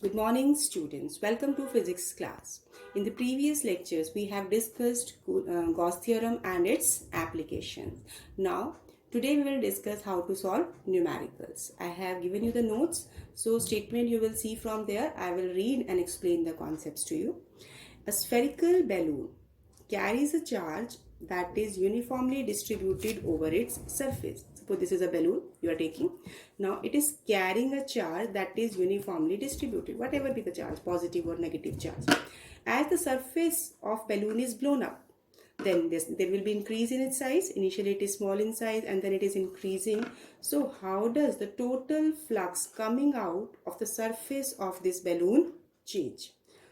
Good morning, students. Welcome to physics class. In the previous lectures, we have discussed Gauss theorem and its applications. Now, today we will discuss how to solve numericals. I have given you the notes, so statement you will see from there. I will read and explain the concepts to you. A spherical balloon carries a charge that is uniformly distributed over its surface. Suppose this is a balloon you are taking. Now it is carrying a charge that is uniformly distributed, whatever be the charge, positive or negative charge. As the surface of balloon is blown up, then there will be increase in its size. Initially it is small in size and then it is increasing. So how does the total flux coming out of the surface of this balloon change?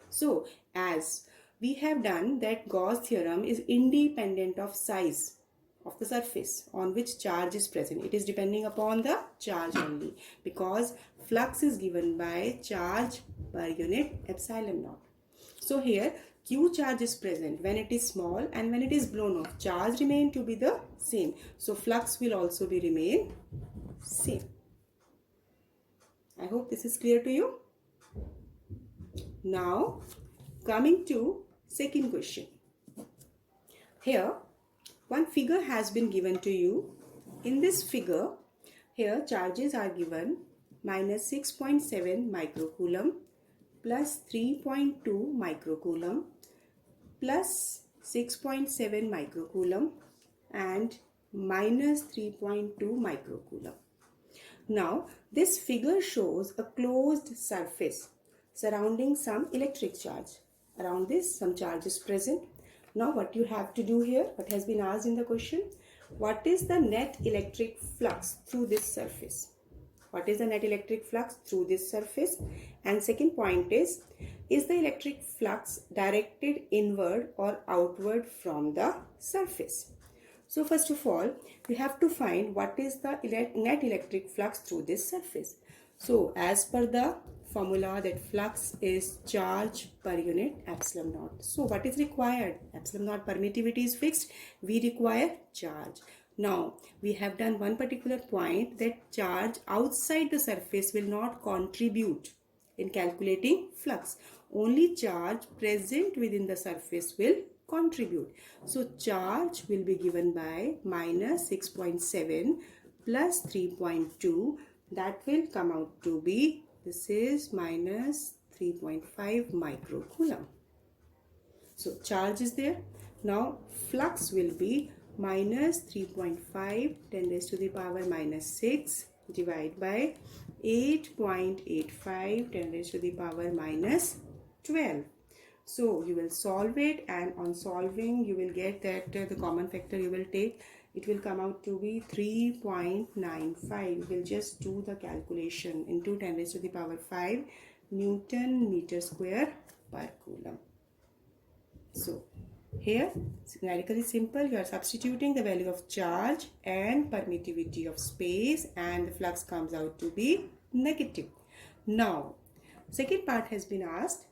So as we have done that Gauss theorem is independent of size of the surface on which charge is present. It is depending upon the charge only, because flux is given by charge per unit epsilon naught. So here Q charge is present when it is small, and when it is blown off, charge remain to be the same. So flux will also be remain same. I hope this is clear to you. Now coming to second question. Here one figure has been given to you. In this figure, here charges are given minus 6.7 microcoulomb plus 3.2 microcoulomb plus 6.7 microcoulomb and minus 3.2 microcoulomb. Now this figure shows a closed surface surrounding some electric charge. Around this some charge is present. Now what you have to do here, what has been asked in the question, what is the net electric flux through this surface? What is the net electric flux through this surface? And second point is the electric flux directed inward or outward from the surface? So first of all, we have to find what is the net electric flux through this surface. So as per the formula, that flux is charge per unit epsilon naught. So what is required? Epsilon naught permittivity is fixed. We require charge. Now we have done one particular point, that charge outside the surface will not contribute in calculating flux. Only charge present within the surface will contribute. So charge will be given by minus 6.7 plus 3.2. That will come out to be, this is minus 3.5 microcoulomb. So charge is there. Now flux will be minus 3.5 10 raised to the power minus 6 divided by 8.85 10 raised to the power minus 12. So you will solve it, and on solving you will get that the common factor you will take, it will come out to be 3.95. We'll just do the calculation into 10 raised to the power 5 Newton meter square per coulomb. So here numerically simple, you are substituting the value of charge and permittivity of space, and the flux comes out to be negative. Now second part has been asked,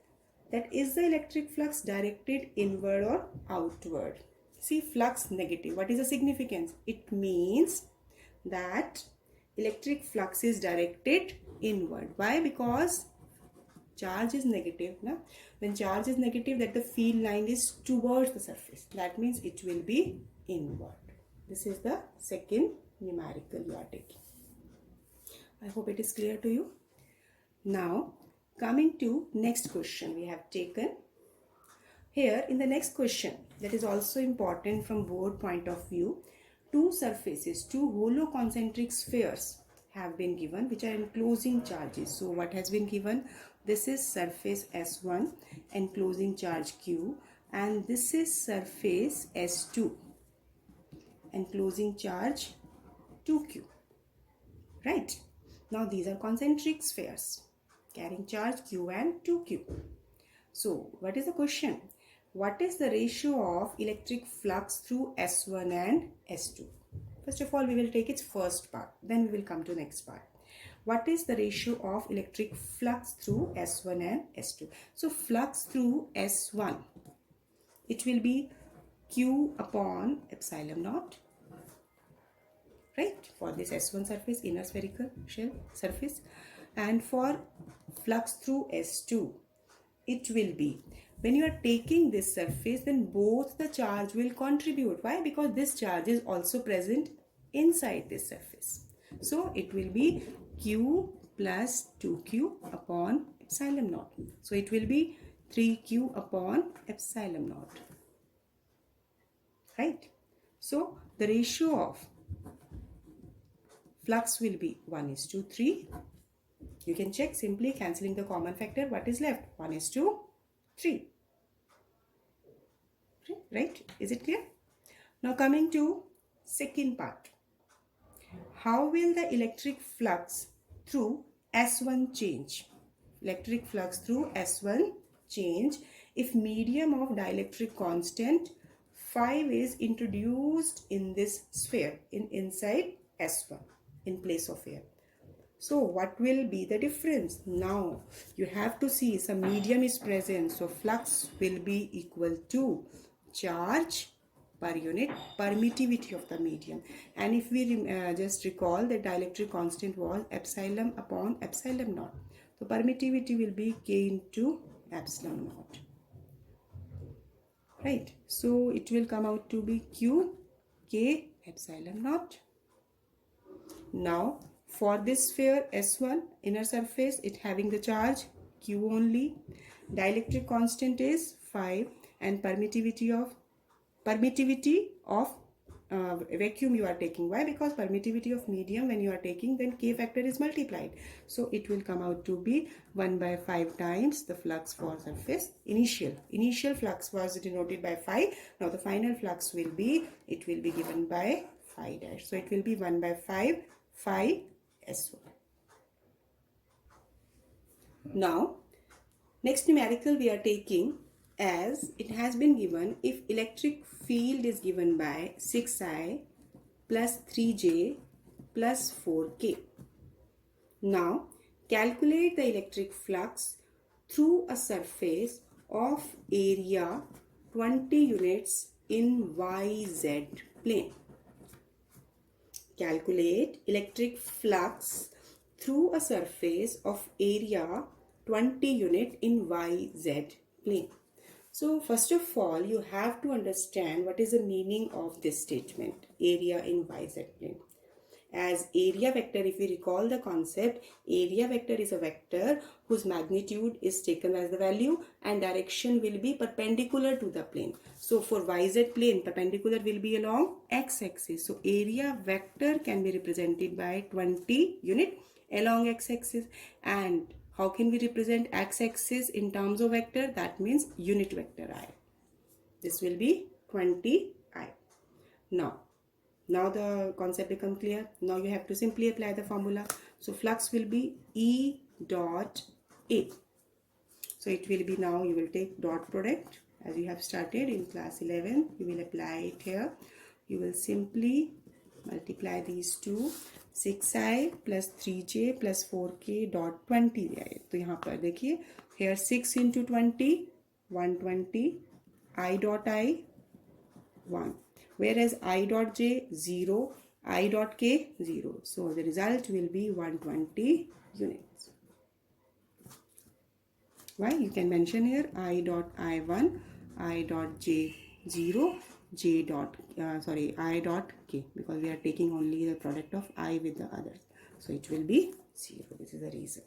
that is the electric flux directed inward or outward? See, flux negative. What is the significance? It means that electric flux is directed inward. Why? Because charge is negative. Na? When charge is negative, that the field line is towards the surface. That means it will be inward. This is the second numerical you are taking. I hope it is clear to you. Now coming to next question we have taken. Here in the next question, that is also important from board point of view, two surfaces, two hollow concentric spheres have been given which are enclosing charges. So what has been given? This is surface S1 enclosing charge Q, and this is surface S2 enclosing charge 2Q. Right? Now these are concentric spheres carrying charge Q and 2Q. So what is the question? What is the ratio of electric flux through S1 and S2? First of all, we will take its first part, then we will come to next part. What is the ratio of electric flux through S1 and S2? So flux through S1, it will be Q upon epsilon naught, right, for this S1 surface, inner spherical shell surface. And for flux through S2, it will be, when you are taking this surface, then both the charge will contribute. Why? Because this charge is also present inside this surface. So it will be Q plus 2Q upon epsilon naught. So it will be 3Q upon epsilon naught. Right? So the ratio of flux will be 1:3. You can check simply cancelling the common factor. What is left? 1:3. Right? Is it clear? Now coming to second part. How will the electric flux through S1 change? Electric flux through S1 change if medium of dielectric constant 5 is introduced in this sphere inside S1 in place of air. So what will be the difference? Now you have to see some medium is present. So flux will be equal to charge per unit permittivity of the medium. And if we just recall, the dielectric constant was epsilon upon epsilon naught. So permittivity will be K into epsilon naught. Right. So it will come out to be Q K epsilon naught. Now for this sphere S1 inner surface, it having the charge Q only. Dielectric constant is 5 and permittivity of vacuum you are taking. Why? Because permittivity of medium when you are taking, then K factor is multiplied. So it will come out to be 1/5 times the flux for surface. Initial flux was denoted by 5. Now the final flux will be, it will be given by 5 dash. So it will be 1/5 phi S1. Now next numerical we are taking, as it has been given, if electric field is given by 6I plus 3J plus 4K. Now calculate the electric flux through a surface of area 20 units in YZ plane. Calculate electric flux through a surface of area 20 unit in YZ plane. So first of all, you have to understand what is the meaning of this statement, area in YZ plane. As area vector, if we recall the concept, area vector is a vector whose magnitude is taken as the value and direction will be perpendicular to the plane. So for YZ plane, perpendicular will be along x-axis. So area vector can be represented by 20 unit along x-axis. And how can we represent x-axis in terms of vector? That means unit vector I. This will be 20I. Now the concept become clear. Now you have to simply apply the formula. So flux will be E dot A. So it will be, now you will take dot product as you have started in class 11. You will apply it here. You will simply multiply these two. 6I plus 3J plus 4K dot 20 है. तो यहाँ पर देखिए, here 6 into 20, 120, I dot I 1. Whereas I dot J 0, I dot K 0. So the result will be 120 units. Why? You can mention here I dot I1, I dot J 0, I dot K, because we are taking only the product of I with the others. So it will be 0. This is the reason.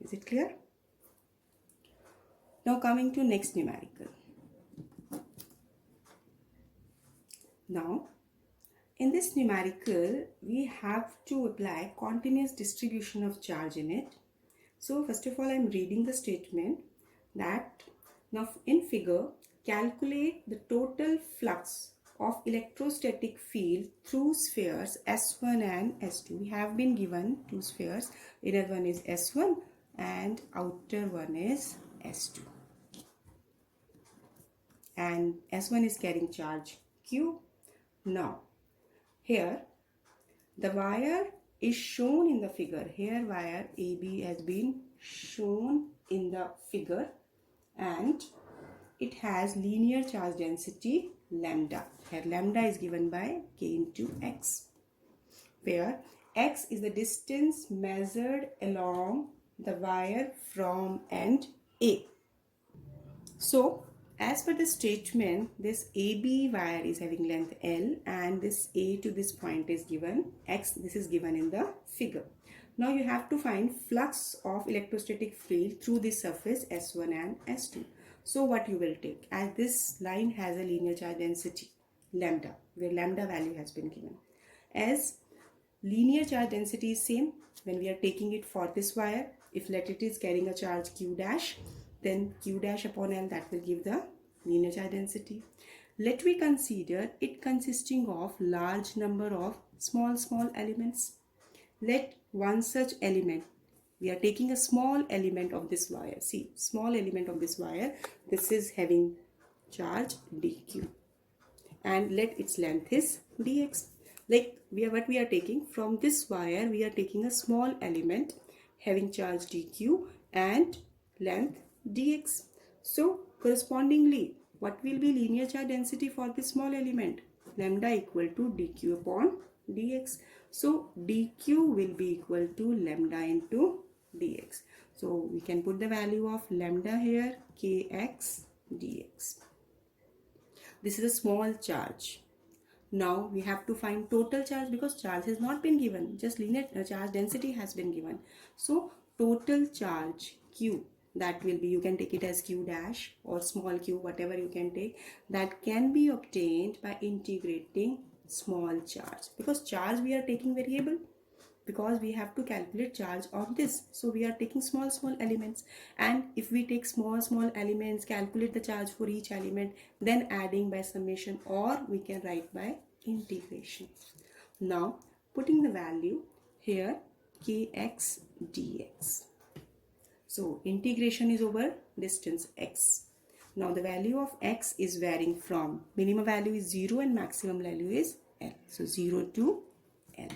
Is it clear? Now coming to next numerical. Now, in this numerical, we have to apply continuous distribution of charge in it. So, first of all, I am reading the statement that now in figure, calculate the total flux of electrostatic field through spheres S1 and S2. We have been given two spheres. Inner one is S1 and outer one is S2. And S1 is carrying charge Q. Now, here the wire is shown in the figure. Here wire AB has been shown in the figure and it has linear charge density lambda. Here lambda is given by K into X, where x is the distance measured along the wire from end A. So as per the statement, this AB wire is having length L and this A to this point is given X. This is given in the figure. Now you have to find flux of electrostatic field through this surface S1 and S2. So what you will take, as this line has a linear charge density lambda, where lambda value has been given. As linear charge density is same when we are taking it for this wire, if let it is carrying a charge Q dash, then Q dash upon L, that will give the linear charge density. Let me consider it consisting of large number of small elements. Let one such element, we are taking a small element of this wire. See, small element of this wire, this is having charge dq and let its length is dx. Like what we are taking from this wire, we are taking a small element having charge dq and length dx. So correspondingly, what will be linear charge density for this small element? Lambda equal to dq upon dx. So dq will be equal to lambda into dx. So we can put the value of lambda here, kx dx. This is a small charge. Now we have to find total charge because charge has not been given, just linear charge density has been given. So total charge q, that will be, you can take it as q dash or small q, whatever you can take, that can be obtained by integrating small charge, because charge we are taking variable, because we have to calculate charge on this. So we are taking small elements, and if we take small elements, calculate the charge for each element, then adding by summation, or we can write by integration. Now putting the value here, kx dx. So integration is over distance x. Now the value of x is varying from, minimum value is 0 and maximum value is L. So 0 to L.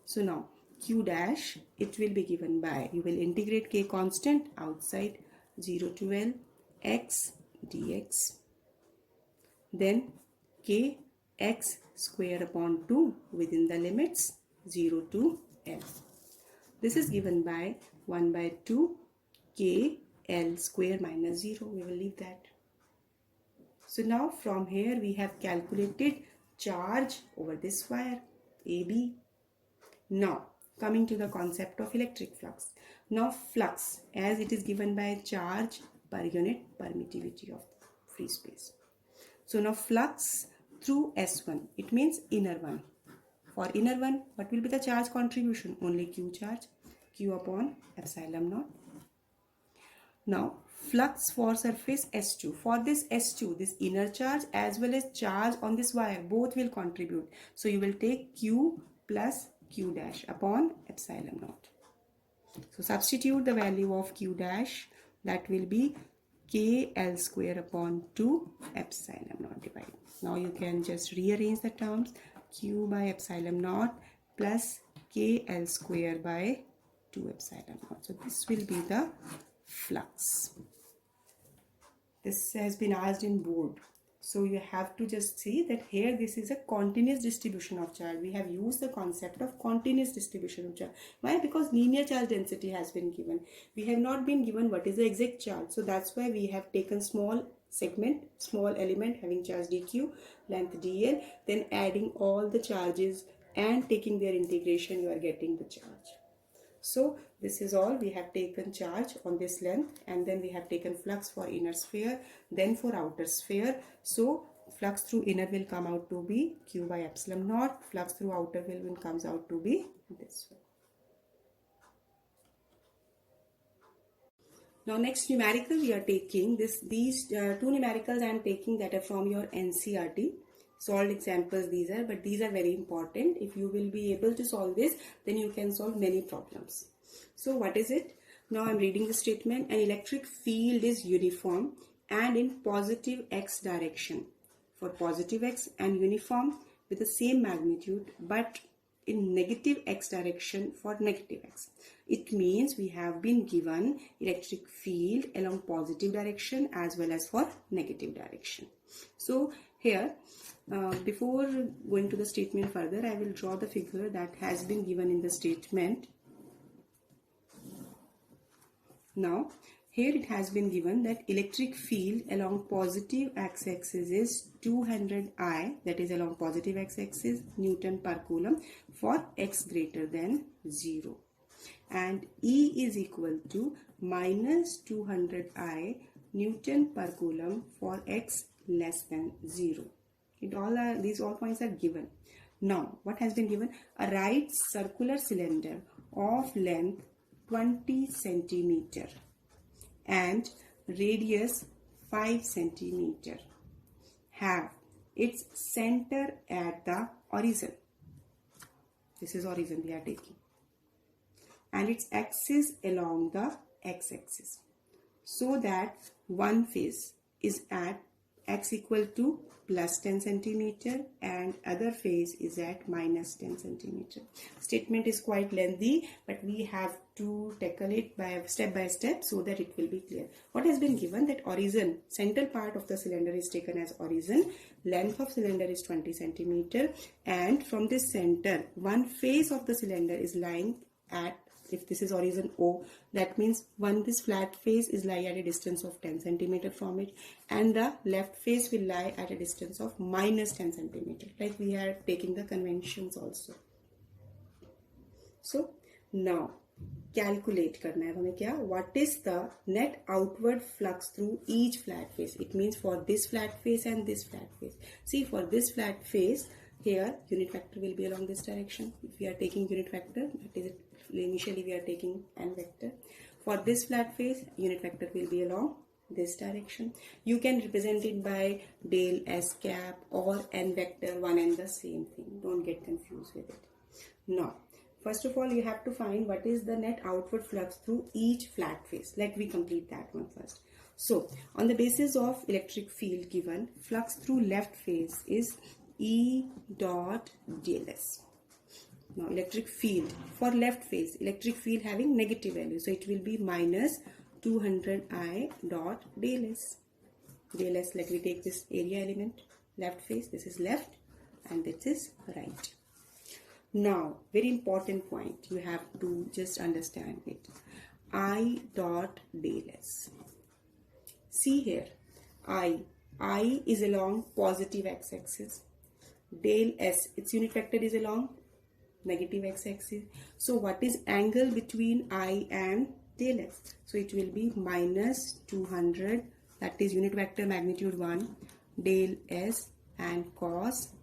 So now q dash, it will be given by, you will integrate k constant outside 0 to L, x dx, then k x square upon 2 within the limits 0 to L. This is given by 1 by 2 k L square minus 0. We will leave that. So now from here we have calculated charge over this wire AB. Now coming to the concept of electric flux. Now flux, as it is given by charge per unit permittivity of free space. So now flux through S1, it means inner one. For inner one, what will be the charge contribution? Only Q charge, Q upon epsilon naught. Now flux for surface S2. For this S2, this inner charge as well as charge on this wire, both will contribute. So you will take Q plus Q dash upon epsilon naught. So substitute the value of Q dash, that will be KL square upon 2 epsilon naught divided. Now you can just rearrange the terms, Q by epsilon naught plus KL square by 2 epsilon naught. So this will be the flux. This has been asked in board. So you have to just see that here this is a continuous distribution of charge. We have used the concept of continuous distribution of charge. Why? Because linear charge density has been given. We have not been given what is the exact charge. So that's why we have taken small segment, small element having charge dq, length dl, then adding all the charges and taking their integration, you are getting the charge. So this is all. We have taken charge on this length, and then we have taken flux for inner sphere, then for outer sphere. So flux through inner will come out to be Q by epsilon naught, flux through outer will comes out to be this way. Now next numerical we are taking these two numericals I am taking that are from your NCERT. Solved examples these are, but these are very important. If you will be able to solve this, then you can solve many problems. So what is it? Now I am reading the statement. An electric field is uniform and in positive x direction for positive x, and uniform with the same magnitude but in negative x direction for negative x. It means we have been given electric field along positive direction as well as for negative direction. So Here, before going to the statement further, I will draw the figure that has been given in the statement. Now, here it has been given that electric field along positive x-axis is 200 I, that is along positive x-axis, Newton per Coulomb for x greater than 0. And E is equal to minus 200 I Newton per Coulomb for x less than 0. These all points are given. Now, what has been given? A right circular cylinder of length 20 centimeter and radius 5 centimeter have its center at the horizon. This is horizon we are taking. And its axis along the x-axis. So that one face is at x equal to plus 10 centimeter and other face is at minus 10 centimeter. Statement is quite lengthy, but we have to tackle it by step so that it will be clear. What has been given, that horizon, central part of the cylinder is taken as horizon, length of cylinder is 20 centimeter, and from this center, one face of the cylinder is lying at, if this is horizon O, that means this flat face is lie at a distance of 10 centimeter from it, and the left face will lie at a distance of minus 10 centimeter, like we are taking the conventions also. So now calculate करना है हमें क्या, what is the net outward flux through each flat face. It means for this flat face and this flat face. See, for this flat face, here unit vector will be along this direction. If we are taking unit vector, that is initially we are taking n vector. For this flat face, unit vector will be along this direction. You can represent it by del s cap or n vector, one and the same thing. Don't get confused with it. Now, first of all, you have to find what is the net outward flux through each flat face. Let me complete that one first. So, on the basis of electric field given, flux through left face is E dot del s. Now, electric field for left face, electric field having negative value, so it will be minus 200 I dot del s. Del s, let me take this area element, left face, this is left and this is right. Now, very important point, you have to just understand it. I dot del s. See here, I is along positive x-axis. Del s, its unit vector is along negative x-axis. So what is angle between I and del s? So it will be minus 200, that is unit vector magnitude 1, del s and cos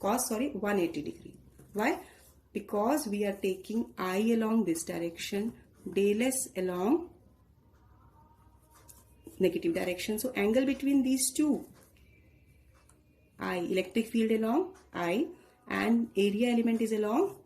180 degree. Why? Because we are taking I along this direction, del s along negative direction. So angle between these two, I, electric field along I, and area element is along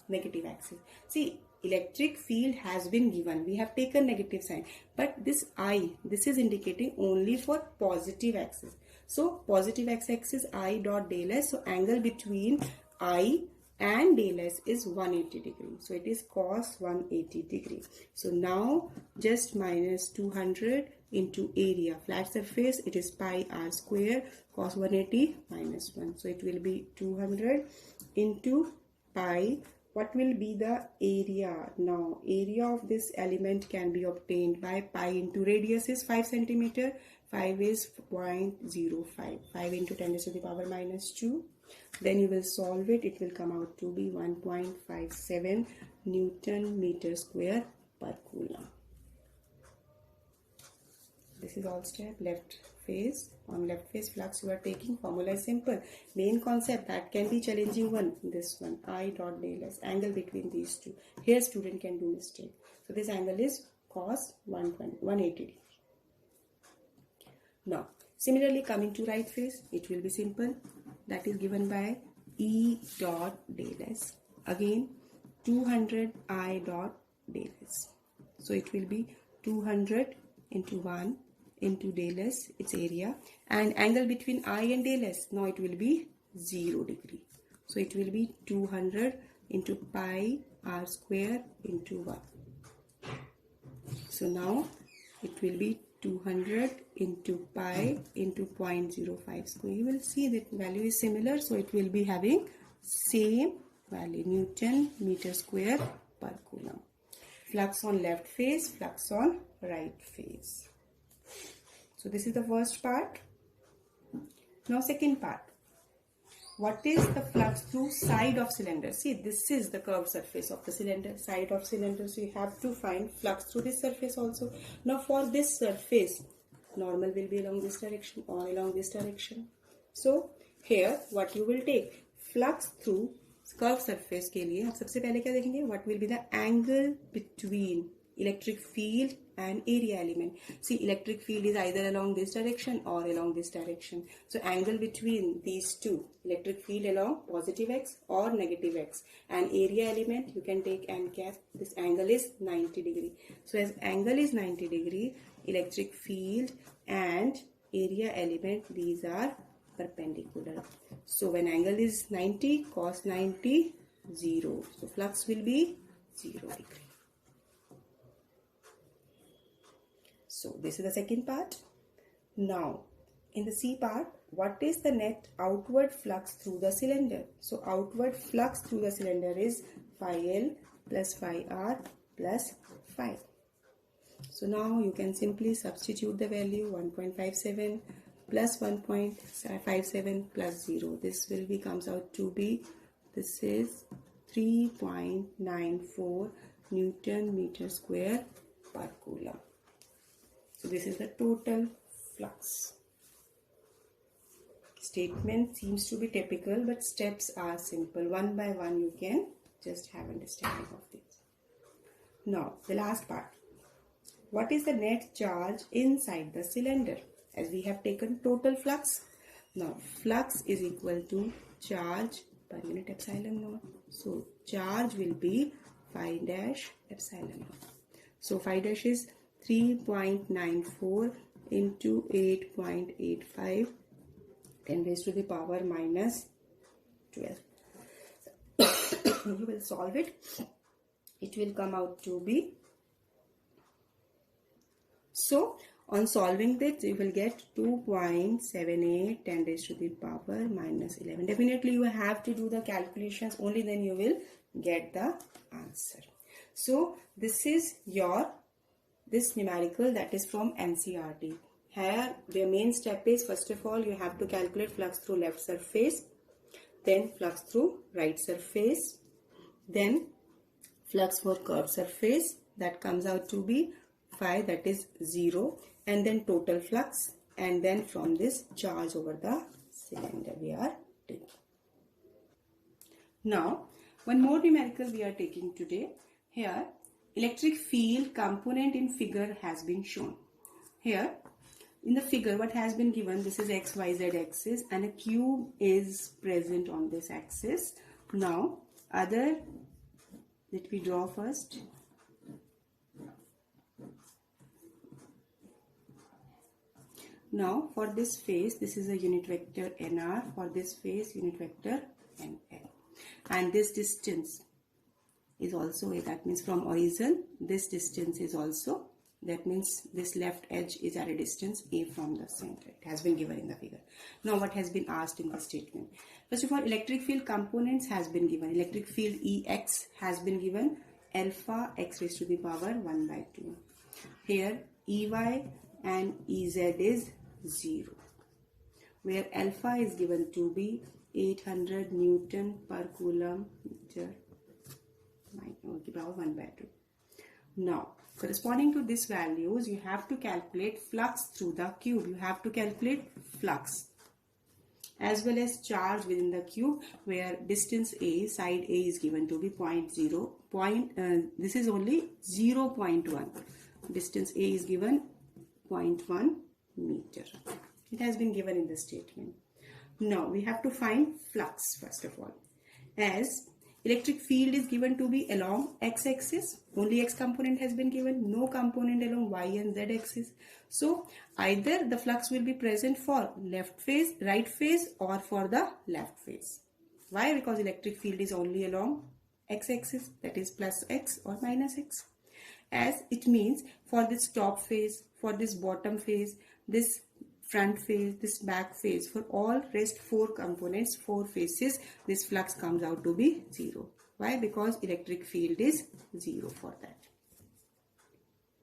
negative axis. See, electric field has been given. We have taken negative sign. But this I, this is indicating only for positive axis. So, positive x-axis I dot del s. So, angle between I and del s is 180 degree. So, it is cos 180 degree. So, now just minus 200 into area. Flat surface, it is pi r square, cos 180 minus 1. So, it will be 200 into pi. What will be the area? Now, area of this element can be obtained by pi into radius is 5 centimeter. 5 is 0.05. 5 into 10 to the power minus 2. Then you will solve it. It will come out to be 1.57 Newton meter square per Coulomb. This is all step. Left face. On left face flux you are taking, formula is simple. Main concept that can be challenging one, this one, I dot del s, angle between these two. Here student can do mistake. So this angle is cos 180 degree. Now, similarly coming to right face, it will be simple. That is given by E dot del s. Again, 200 I dot del s. So it will be 200 into 1 into del s, its area, and angle between I and del s, now it will be 0 degree. So it will be 200 into pi r square into 1. So now it will be 200 into pi into 0.05 square. You will see that value is similar, so it will be having same value, Newton meter square per coulomb. Flux on left phase, flux on right phase. So this is the first part. Now second part. What is the flux through side of cylinder? See, this is the curved surface of the cylinder, side of cylinder. So you have to find flux through this surface also. Now for this surface, normal will be along this direction or along this direction. So here what you will take, flux through curved surface के लिए आप सबसे पहले क्या देखेंगे? What will be the angle between electric field and area element? See, electric field is either along this direction or along this direction. So angle between these two, electric field along positive x or negative x, and area element you can take and cap. This angle is 90 degree. So as angle is 90 degree, electric field and area element, these are perpendicular. So when angle is 90, cos 90, 0. So flux will be 0 degree. So this is the second part. Now in the C part, what is the net outward flux through the cylinder? So outward flux through the cylinder is phi L plus phi R plus phi. So now you can simply substitute the value 1.57 plus 1.57 plus 0. This will be comes out to be, this is 3.94 Newton meter square per coulomb. So this is the total flux. Statement seems to be typical, but steps are simple. One by one you can just have understanding of this. Now the last part. What is the net charge inside the cylinder? As we have taken total flux. Now flux is equal to charge per unit epsilon naught. So charge will be phi dash epsilon naught. So phi dash is 3.94 into 8.85, 10 raised to the power minus 12. You will solve it. It will come out to be. So on solving this, you will get 2.78 10 raised to the power minus 11. Definitely you have to do the calculations, only then you will get the answer. So this is your this numerical that is from NCERT. Here the main step is, first of all you have to calculate flux through left surface, then flux through right surface, then flux for curved surface, that comes out to be phi, that is 0, and then total flux, and then from this charge over the cylinder we are taking. Now one more numerical we are taking today. Here electric field component in figure has been shown. Here in the figure what has been given, this is XYZ axis and a cube is present on this axis. Now let me draw first. Now for this face, this is a unit vector NR, for this face unit vector NL, and this distance is also A, that means from origin this distance is also, that means this left edge is at a distance A from the center. It has been given in the figure. Now what has been asked in the statement? First of all, electric field components has been given. Electric field EX has been given, alpha x raised to the power 1 by 2. Here EY and EZ is 0, where alpha is given to be 800 Newton per coulomb meter, power 1 by 2. Now corresponding to these values you have to calculate flux through the cube. You have to calculate flux as well as charge within the cube, where distance A, side A is given to be 0.0. This is only 0.1. Distance A is given 0.1 meter. It has been given in the statement. Now we have to find flux first of all. As electric field is given to be along x-axis, only x component has been given, no component along y and z axis. So either the flux will be present for left phase, right phase, or for the left phase. Why? Because electric field is only along x-axis, that is plus x or minus x. as it means for this top face, for this bottom face, this front face, this back face, for all rest 4 components, 4 faces, this flux comes out to be 0. Why? Because electric field is 0 for that.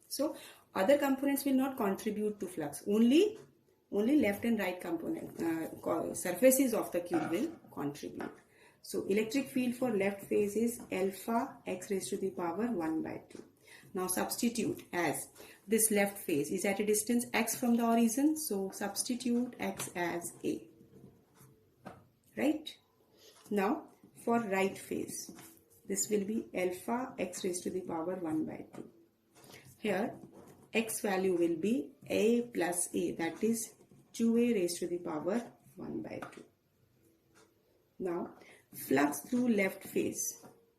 So other components will not contribute to flux. Only left and right component surfaces of the cube will contribute. So electric field for left face is alpha x raised to the power 1 by 2. Now substitute, as this left face is at a distance x from the origin, so substitute x as a. Right? Now for right face, this will be alpha x raised to the power 1 by 2. Here x value will be a plus a, that is 2a raised to the power 1 by 2. Now flux through left face,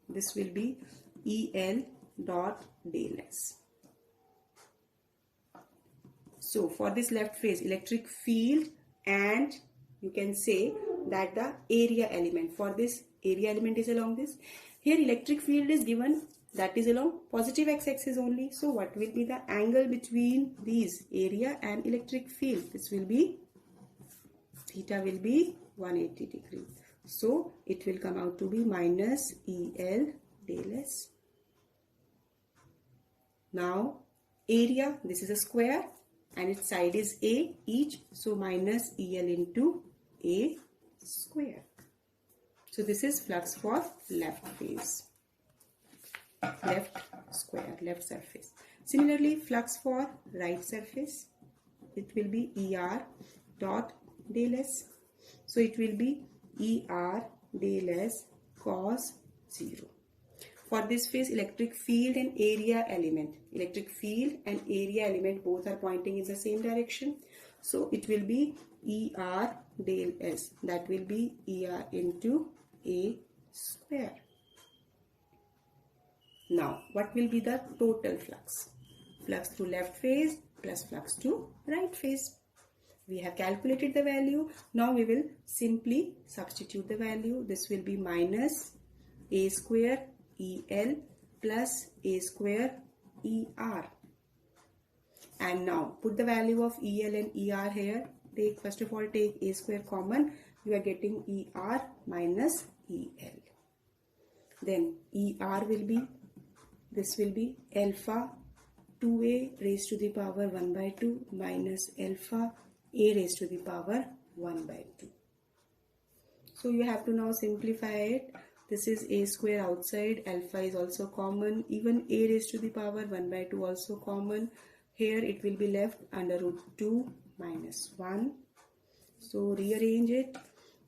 this will be EL dot del S. So for this left face, electric field, and you can say that the area element, for this area element is along this. Here electric field is given, that is along positive x-axis only. So what will be the angle between these, area and electric field? This will be, theta will be 180 degrees. So it will come out to be minus EL del S. Now area, this is a square and its side is A each, so minus EL into A square. So this is flux for left face, left square, left surface. Similarly, flux for right surface, it will be ER dot del S. So it will be ER del S cos 0. For this face, electric field and area element, both are pointing in the same direction. So it will be ER del S, that will be ER into A square. Now what will be the total flux? Flux through left face plus flux to right face. We have calculated the value. Now we will simply substitute the value. This will be minus A square EL plus A square ER. And now put the value of EL and ER here. First of all take A square common. You are getting ER minus EL. Then ER will be, this will be alpha 2A raised to the power 1 by 2 minus alpha A raised to the power 1 by 2. So you have to now simplify it. This is A square outside, alpha is also common, even A raised to the power 1 by 2 also common. Here it will be left under root 2 minus 1. So rearrange it.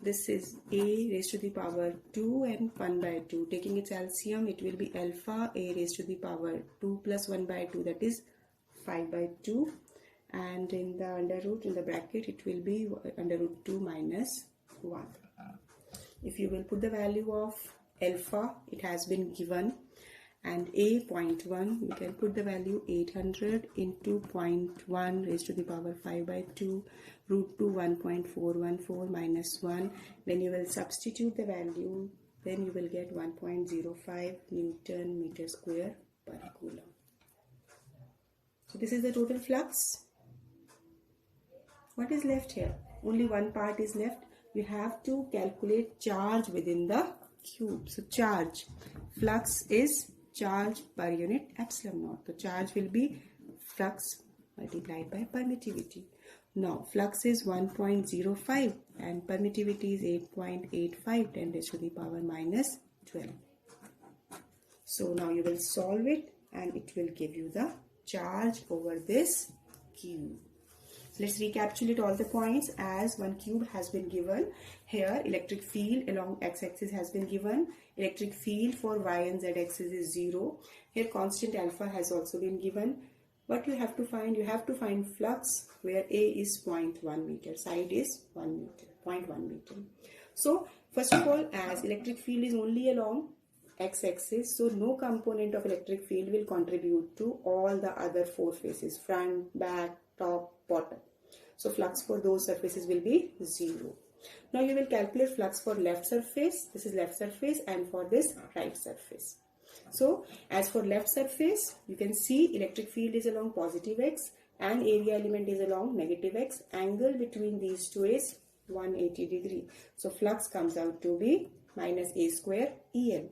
This is A raised to the power 2 and 1 by 2. Taking its LCM, it will be alpha A raised to the power 2 plus 1 by 2, that is 5 by 2. And in the under root, in the bracket, it will be under root 2 minus 1. If you will put the value of alpha, it has been given, and A 0.1, you can put the value 800 into 0.1 raised to the power 5 by 2, root 2 1.414 minus 1. When you will substitute the value, then you will get 1.05 Newton meter square per coulomb. So this is the total flux. What is left here? Only one part is left. You have to calculate charge within the cube. So charge, flux is charge per unit epsilon naught. The charge will be flux multiplied by permittivity. Now flux is 1.05 and permittivity is 8.85, 10 raised to the power minus 12. So now you will solve it and it will give you the charge over this cube. Let's recapitulate all the points. As one cube has been given, here electric field along x-axis has been given. Electric field for y and z axis is 0. Here constant alpha has also been given. What you have to find flux where A is 0.1 meter, side is 1 meter, 0.1 meter. So first of all, as electric field is only along x-axis, so no component of electric field will contribute to all the other 4 faces, front, back, top, bottom. So flux for those surfaces will be 0. Now you will calculate flux for left surface. This is left surface, and for this right surface. So as for left surface, you can see electric field is along positive x and area element is along negative x. Angle between these two is 180 degree. So flux comes out to be minus a square EL.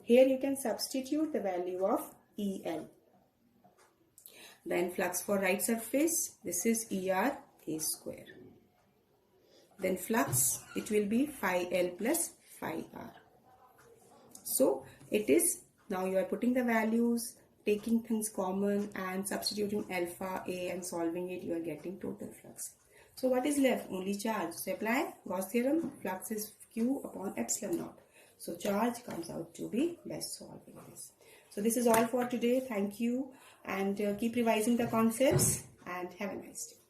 Here you can substitute the value of EL. Then flux for right surface, this is ER a square. Then flux, it will be phi L plus phi R. So it is, now you are putting the values, taking things common and substituting alpha A and solving it, you are getting total flux. So what is left? Only charge. So apply Gauss theorem, flux is Q upon epsilon naught. So charge comes out to be best solving this. So this is all for today. Thank you, and keep revising the concepts and have a nice day.